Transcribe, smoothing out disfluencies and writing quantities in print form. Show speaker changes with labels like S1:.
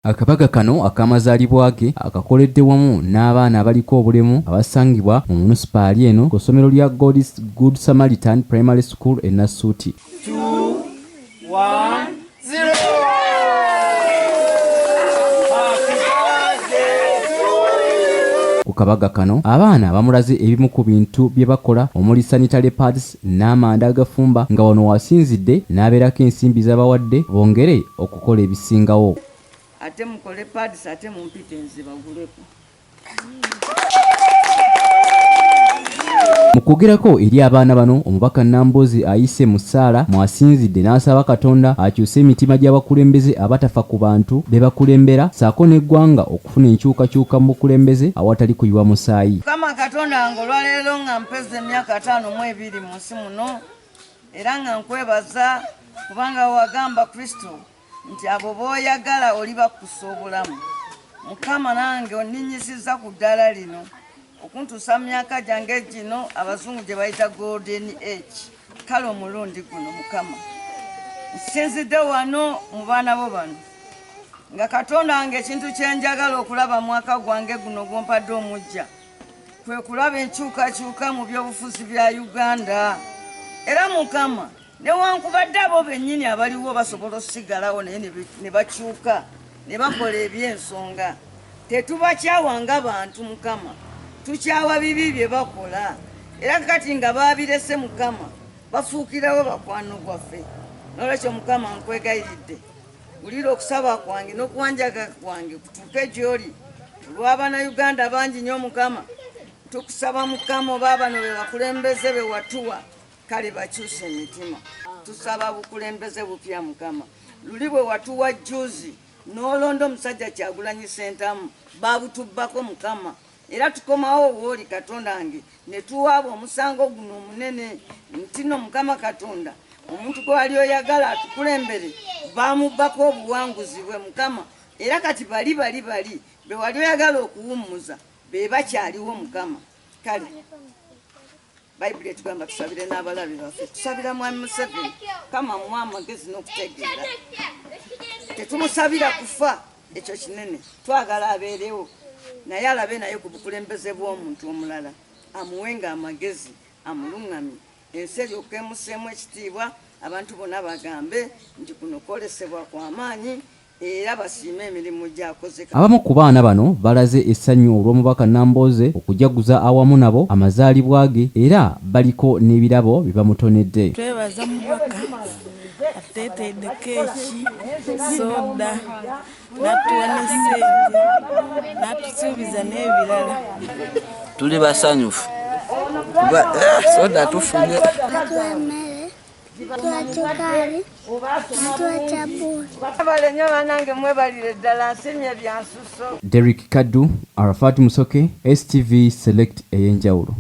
S1: Akabaga kano akamazalibwa ge akakoledde wamu n'abaana abaliko obulemu abasangibwa mu munisipaali eno ku ssomero lya Good Samaritan Primary School e Nasuti.
S2: 2, 1, 0.
S1: Ku kabaga kano abaana bamulaze ebimu ku bintu bye bakola omuli sanitary pads n'amanda agafumba nga wano wasinzidde n'abeerako ensimbi z'abawadde bongere okukola ebisingawo.
S2: Ate mukole pads ate mumpite nziba guleko.
S1: Mu kwogerako eri abaana bano omubaka Nambooze ayise mu ssaala mwasinzidde n'asaba Katonda akyuse emitima gy'abakulembeze abatafa ku bantu be bakulembera ssaako n'eggwanga okufuna enkyukakyuka mu bukulembeze awatali kuyiwa musaayi.
S2: Mukama Katonda nga olwaleero nga mpeza emyaka 5 mu nsi muno era nga nkwebaza kubanga wagamba Kristo nti abo b'oyagala oli bakussa obulamu. Mukama nange onninyisiza ku ddala lino okuntuusa myaka gyange gino abazungu gye bayita golden age. Kale omulundi guno Mukama nsinzidde wano mu baana bo bano nga Katonda wange ekintu kyenjagala okulaba mwaka gwange guno gwompadde omujja kwe kulaba enkyukakyuka mu byobufuzi bya Uganda. Era Mukama newankubadde abo bennyini abaliwo basobola osigalawo naye ne bakyuka ne bakola ebyensonga, tetubakyawanga bantu Mukama, tukyawa bibi bye bakola. Era kati nga babirese Mukama bafuukirawo bakwano gwaffe. Nolwekyo Mukama nkwegayiridde wulira okusaba kwange n'okwanjaga kwange kutuuke gy'oli. Olw'abaana Uganda bangi nnyo Mukama, tukusaba Mukama oba bano be bakulembeze be watuwa kale bakyuse emitima. Tusaba bukulembeze bupya Mukama. Luli bwe watuwa juzi n'olonda omusajja Kyagulanyi Ssentamu babutubbako Mukama. Era tukomawo wooli Katonda wange ne tuwaaba omusango guno omunene nti no Mukama Katonda omuntu gwe wali oyagala atukulembere bamubbako obuwanguzi bwe Mukama. Era kati bali be wali oyagala okuwummuza be bakyaliwo Mukama. Kale Bayibuli etugamba tusabire n'abalabe baffe, tusabira mwami Museveni kama muwa amagezi n'okutegeera. Tetumusabira kufa, ekyo kinene, twagala abeerewo naye alabe naye ku bukulembeze bw'omuntu omulala amuwenga amagezi amuluŋŋamye ensi eryoka emuseemu ekitiibwa abantu bonna bagambe nti kuno kwolesebwa kw'amaanyi era basiime emirimu gy'akoze.
S1: Abamu ku baana bano balaze essanyu olw'omubaka Nambooze okujaguza awamu nabo amazaalibwa ge era baliko n'ebirabo bye bamutonedde.
S3: Twebaza mubaka ateetedde keeki, soda, n'atuwa n'essente, n'atusuubiza n'ebirala.
S4: Tuli basanyufu kuba soda tufunye.
S1: Derek Kaddu, Arafat Musoke, STV Select ey'enjawulo.